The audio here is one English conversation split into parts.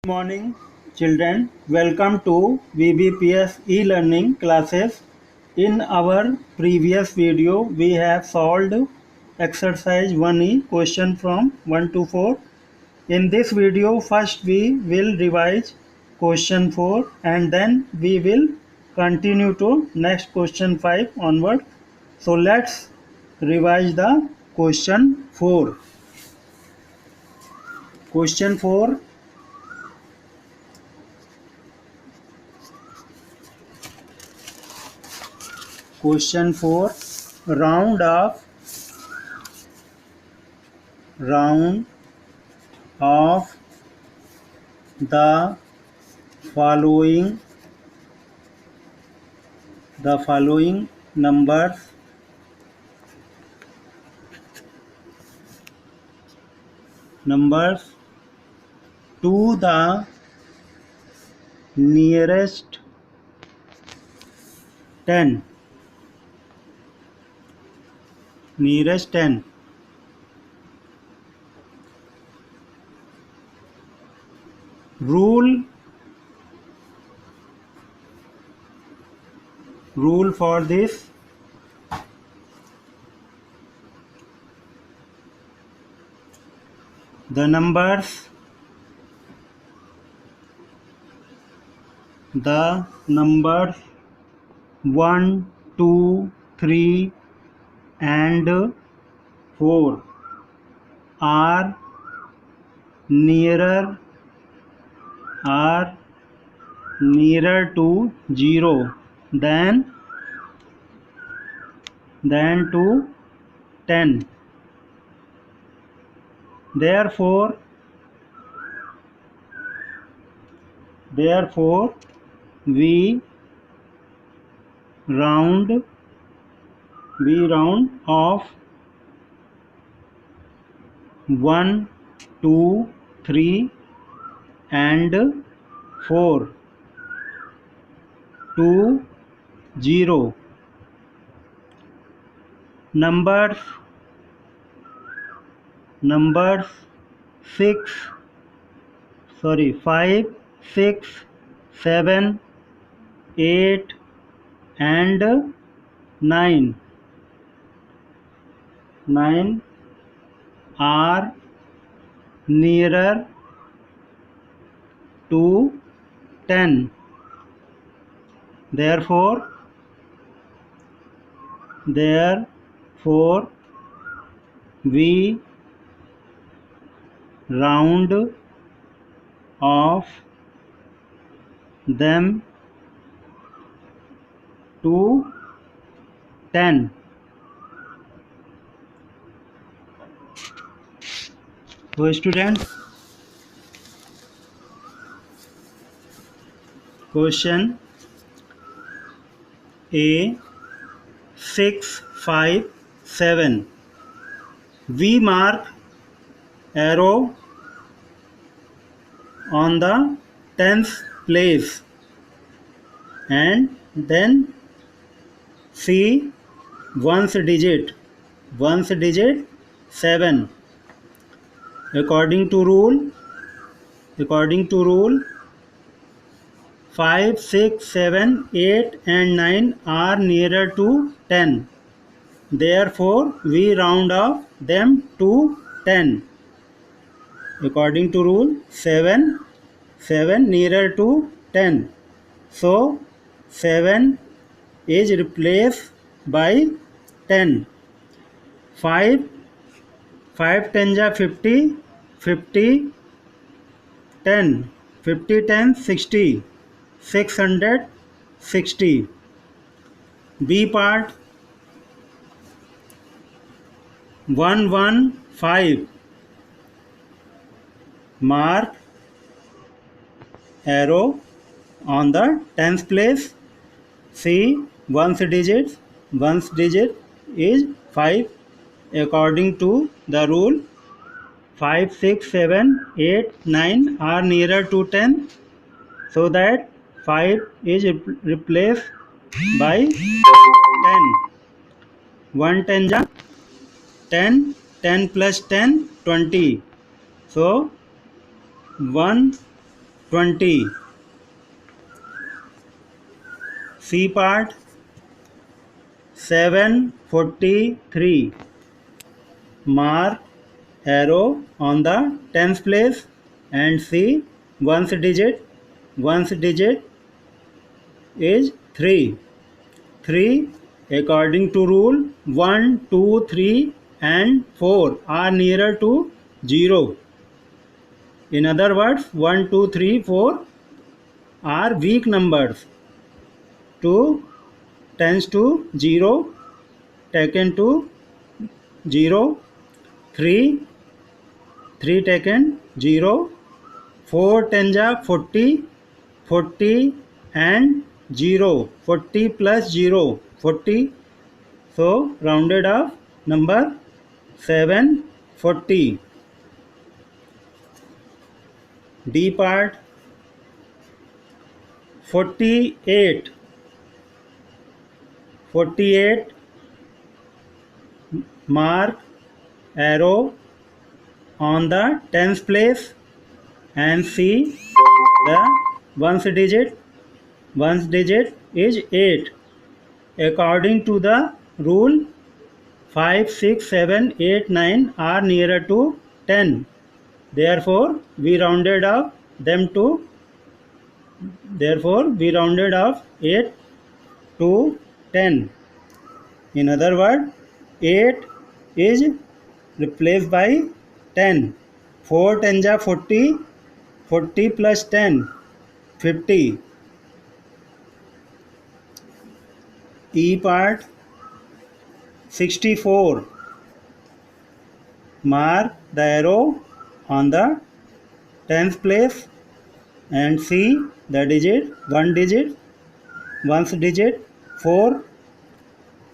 Morning, children. Welcome to VBPS e-learning classes. In our previous video, we have solved exercise 1E question from 1 to 4. In this video, first we will revise question 4 and then we will continue to next question 5 onward. So let's revise the question 4. Question 4. Question 4. Round of the following numbers to the nearest 10. Rule for this: the numbers 1, 2, 3 and 4 are nearer to 0 than to 10. Therefore we round off 1, 2, 3 and 4 to 0. Numbers 5, 6, 7, 8 and 9 are nearer to 10. Therefore we round off them to 10. So students, question A, 6, 5, 7. We mark arrow on the 10th place and then see one's digit 7. According to rule 5, 6, 7, 8 and 9 are nearer to 10. Therefore we round off them to 10. According to rule 7 nearer to 10. So 7 is replaced by 10. 5 10 ja 50, 50 10, 50 10 60, 660. B part 115. Mark arrow on the 10th place. See one's digit is 5. According to the rule 5, 6, 7, 8, 9 are nearer to 10, so that 5 is replaced by 10. 1 10 ja 10, 10 plus 10 20. So 1 20. C part 743. Mark arrow on the tens place and see ones digit. Ones digit is 3. 3 according to rule 1, 2, 3 and 4 are nearer to 0. In other words 1, 2, 3, 4 are weak numbers. 2 tends to 0 taken to 0. 3 taken 0. 4 10 ja 40. 40 and 0. 40 plus 0 40. So rounded off number 740. D part 48. 48. Mark arrow on the tens place and see the ones digit. Ones digit is 8. According to the rule 5, 6, 7, 8, 9 are nearer to 10. Therefore we rounded off 8 to 10. In other words 8 is replaced by 10. 4 10 ja 40. 40 plus 10 50. E part 64. Mark the arrow on the tens place and see the digit. One digit. Ones digit 4.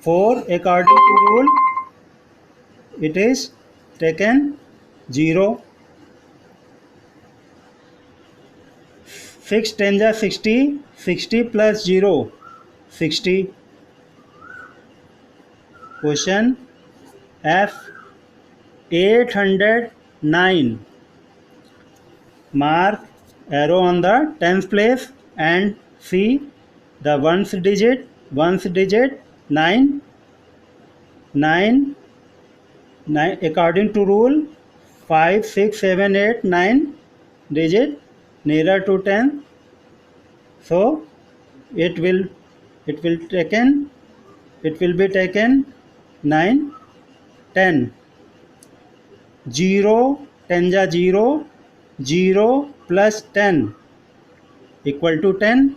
4 according to rule it is taken 0. 6 10 ja 60. 60 plus 0 60. Question F 809. Mark arrow on the tens place and see the ones digit. Ones digit 9. 9 according to rule 5, 6, 7, 8, 9 digit nearer to 10. So it will be taken 9, 10. 0 10 ja 0. 0 plus 10 equal to 10.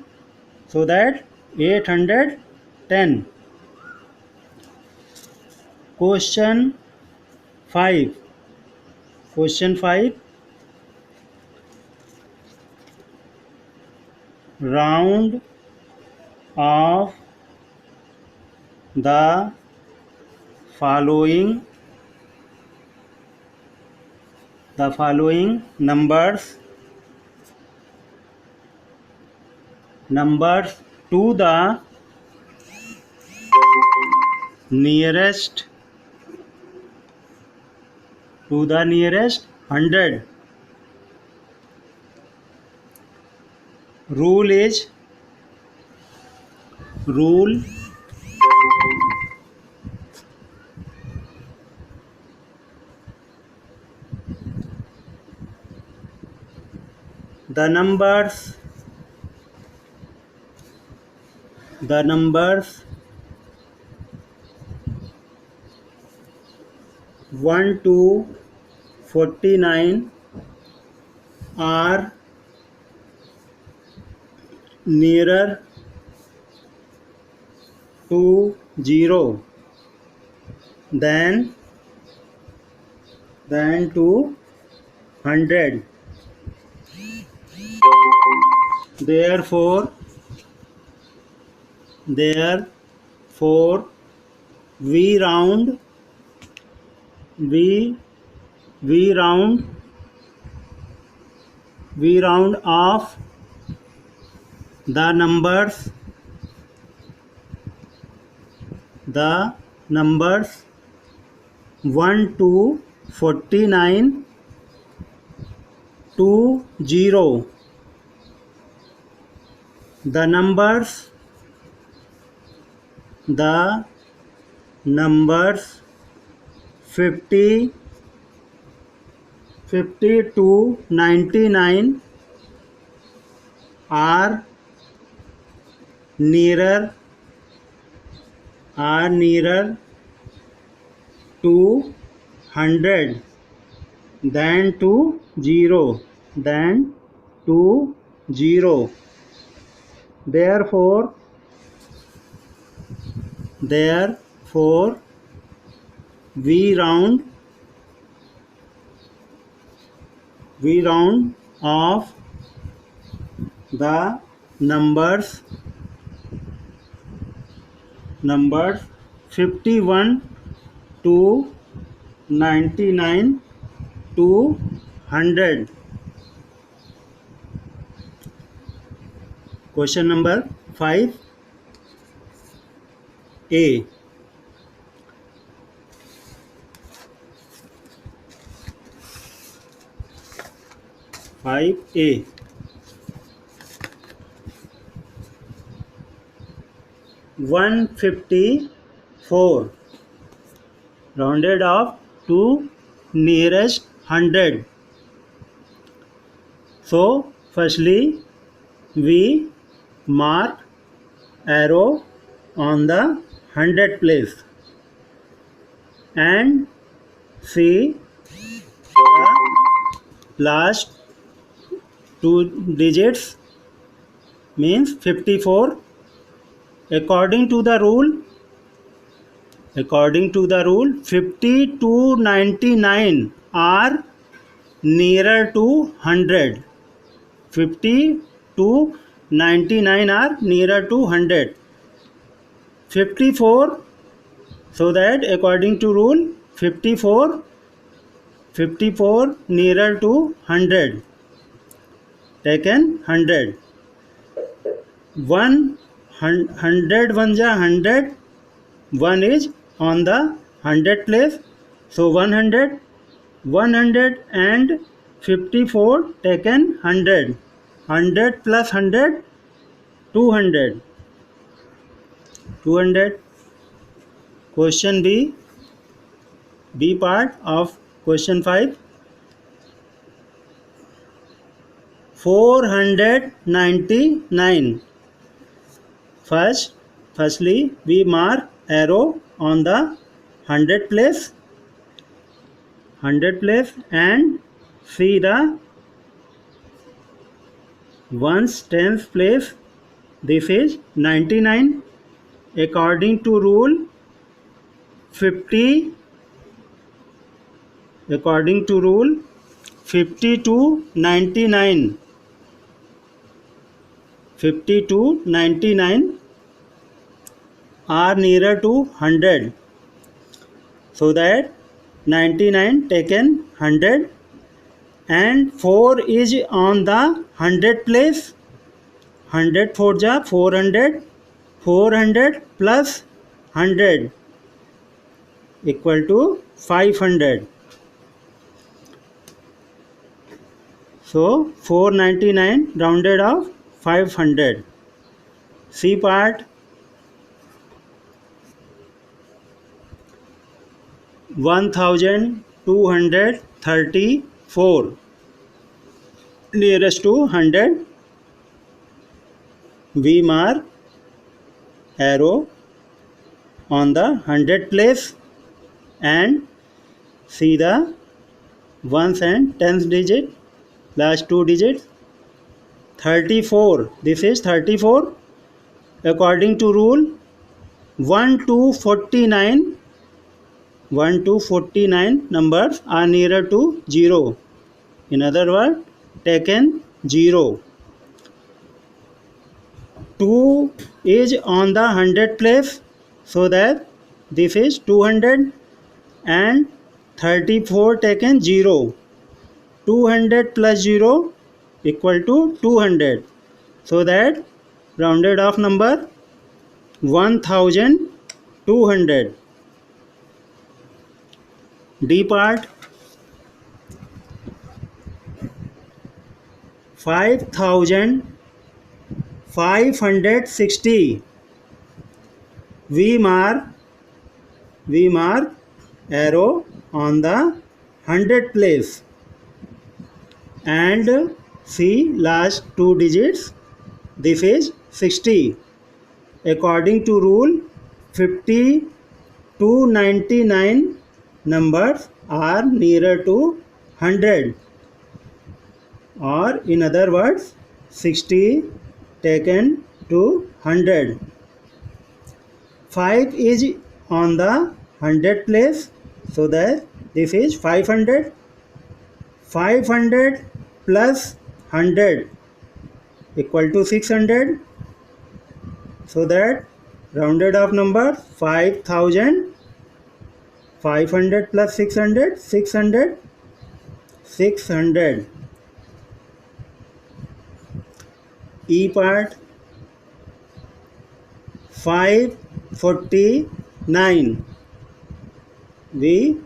So that 810. Question 5. Question 5. Round of the following numbers to the nearest 100. Rule the numbers 1 to 49 are nearer to 0 than to 100. Therefore we round off the numbers 1 to 49 to 0 the numbers 50 to 99 are nearer to 100 than to 0 therefore we round off the numbers 51 to 99 to 100. Question number 5A. 5A. 154 rounded off to nearest 100. So firstly we mark arrow on the 100 place and see the last two digits means 54. According to the rule 50 to 99 are nearer to 100. 50 to 99 are nearer to 100. 54, so that according to rule 54 nearer to 100, taken 100. 100 1 ja 100, 1 is on the 100 place, so 100 and 54 taken 100. 100 plus 100 200. Question B part of question 5. 499. Firstly we mark arrow on the 100 place and see the ones tens place. This is 99. According to rule 50 to 99 are nearer to 100, so that 99 taken 100 and 4 is on the 100 place. 100 4 ja 400. 400 plus 100 equal to 500. So 499 rounded off 500. C part. 1234 nearest to 100. We mark arrow on the 100 place and see the ones and tens digit, last two digits. 34, this is 34. According to rule 1 to 49 numbers are nearer to 0. In other words, taken 0. 2 is on the 100 place, so that this is 200 and 34 taken 0. 200 plus 0 equal to 200, so that rounded off number 1200. D part. 5000 560. We mark arrow on the 100 place and see last two digits. This is 60. According to rule, 50 to 99 numbers are nearer to 100, or in other words 60 taken to 100. 5 is on the 100 place, so that this is 500. 500 plus 100 equal to 600, so that rounded off number 5000. 500 plus 600, 600. E part 549. We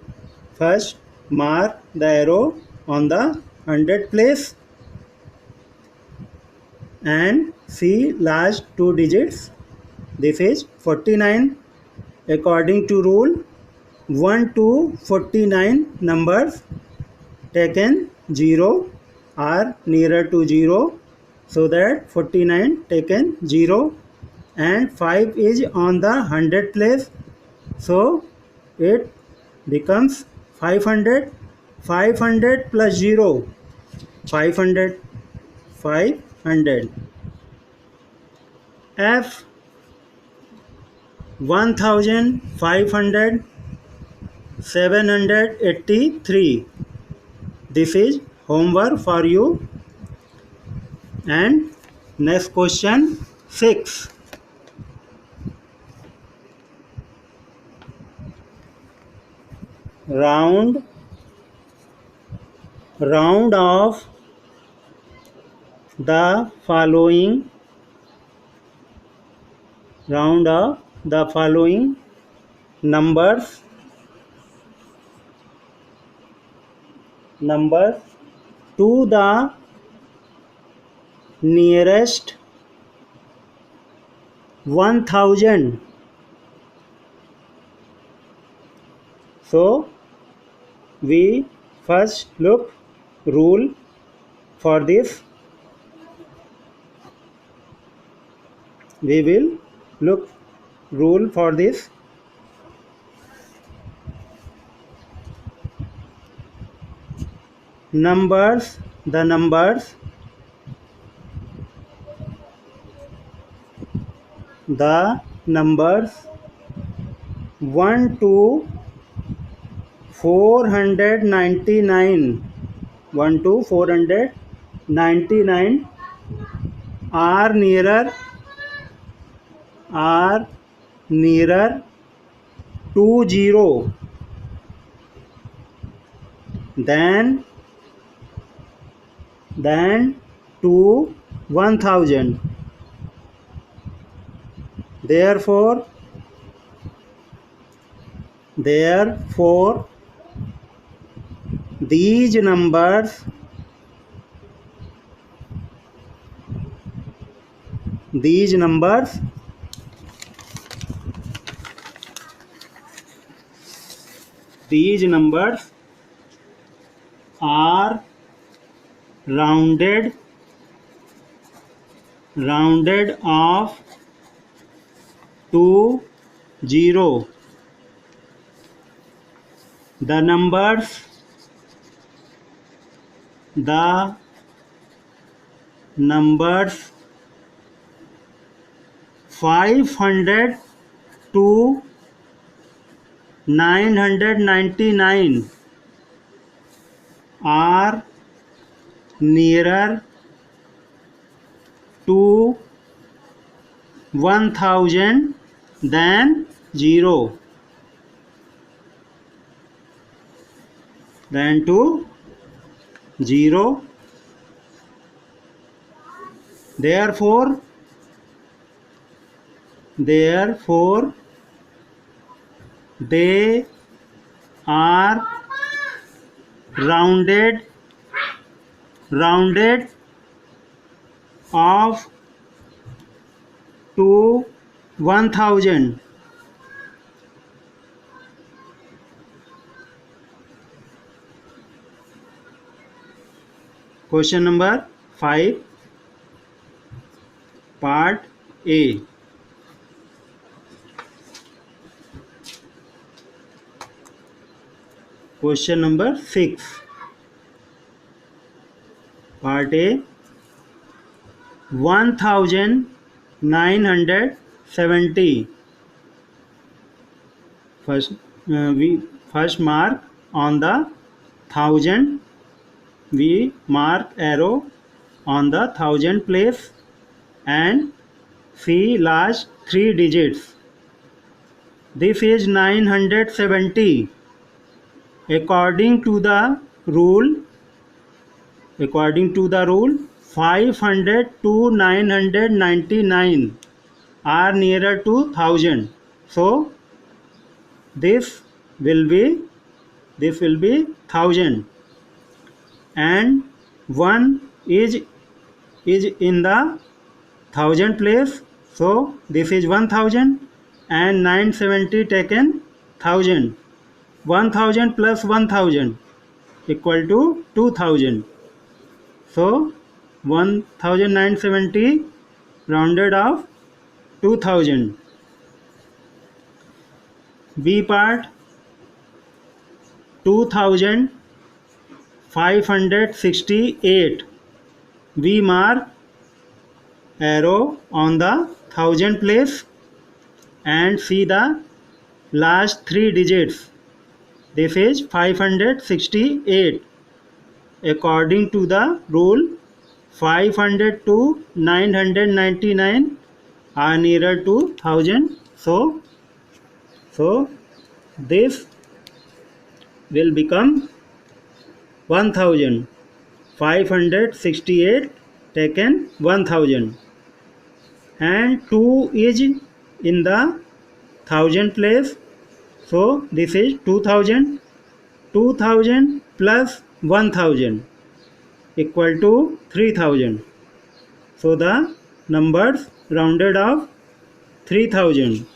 first mark the arrow on the 100 place and see last two digits. This is 49. According to rule, 1 to 49 numbers taken 0 are nearer to 0, so that 49 taken 0, and 5 is on the 100 place, so it becomes 500. 500 plus 0, 500. 500. F 1500 783. This is homework for you. And next question 6. Round of the following numbers to the nearest 1000. So we first look rule for this. We will look rule for this. The numbers 1 to 499 are nearer to 0 than to 1000. Therefore these numbers are rounded off to 0. The numbers 500 to 999 are nearer to 1000 than 0. Therefore they are rounded off to 1000. Question number 5, part A. Question number 6, part A. 1970. First mark on the thousand. We mark arrow on the thousand place and see last 3 digits. This is 970. According to the rule, 500 to 999 are nearer to 1000. So this will be 1000, and 1 is in the thousand place, so this is 1000, and 970 taken 1000. 1000 plus 1000 equal to 2000. So 1970 rounded off 2000. B part, 2568. We mark arrow on the thousand place and see the last 3 digits. This is 568. According to the rule, 500 to 999 are nearer to 1000. So this will become 1000. 568 taken 1000, and 2 is in the thousand place, so this is 2000. 2000 plus 1000 equal to 3000. So the numbers rounded off 3000.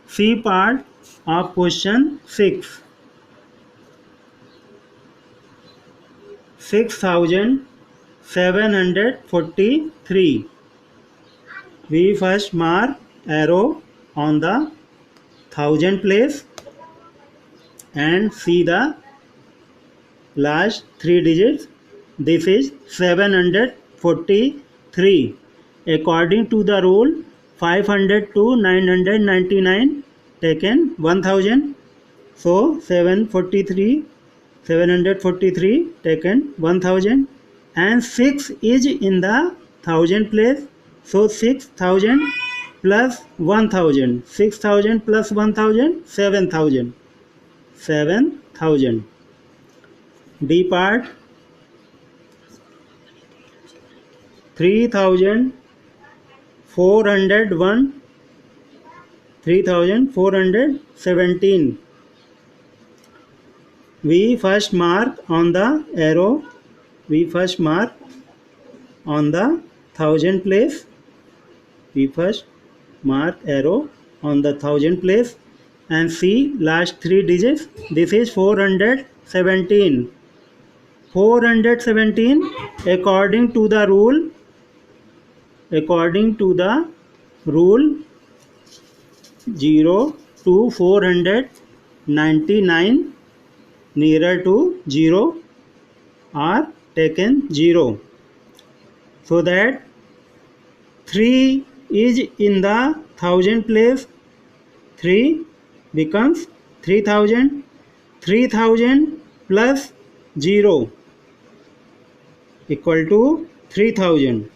C part of question 6. 6743. We first mark arrow on the thousand place and see the last 3 digits. This is 743. According to the rule, 500 to 999 taken 1000. So 743 taken 1000, and 6 is in the thousand place, so 6000 plus 1000. 6000 plus 1000, 7000. 7000. D part, 3401. 3417. We first mark on the arrow. We first mark on the thousand place. We first mark arrow on the thousand place and see last 3 digits. This is 417. 417. According to the rule, 0 to 499 nearer to 0 are taken 0. So that 3 is in the thousand place. 3 becomes 3000. 3000 plus 0 equal to 3000.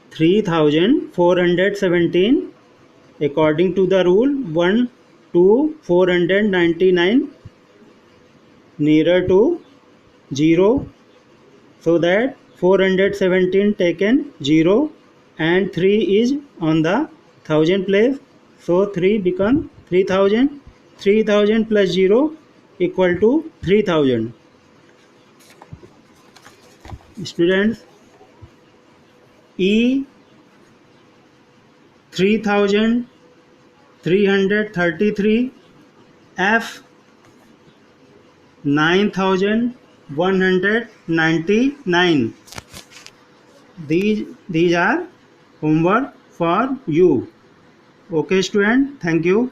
3417. According to the rule, 1 to 499 nearer to 0, so that 417 taken 0 and 3 is on the thousand place, so 3 become 3000. 3000 plus 0 equal to 3000. Students, E 3333, F 9199. These are homework for you. Okay student, thank you.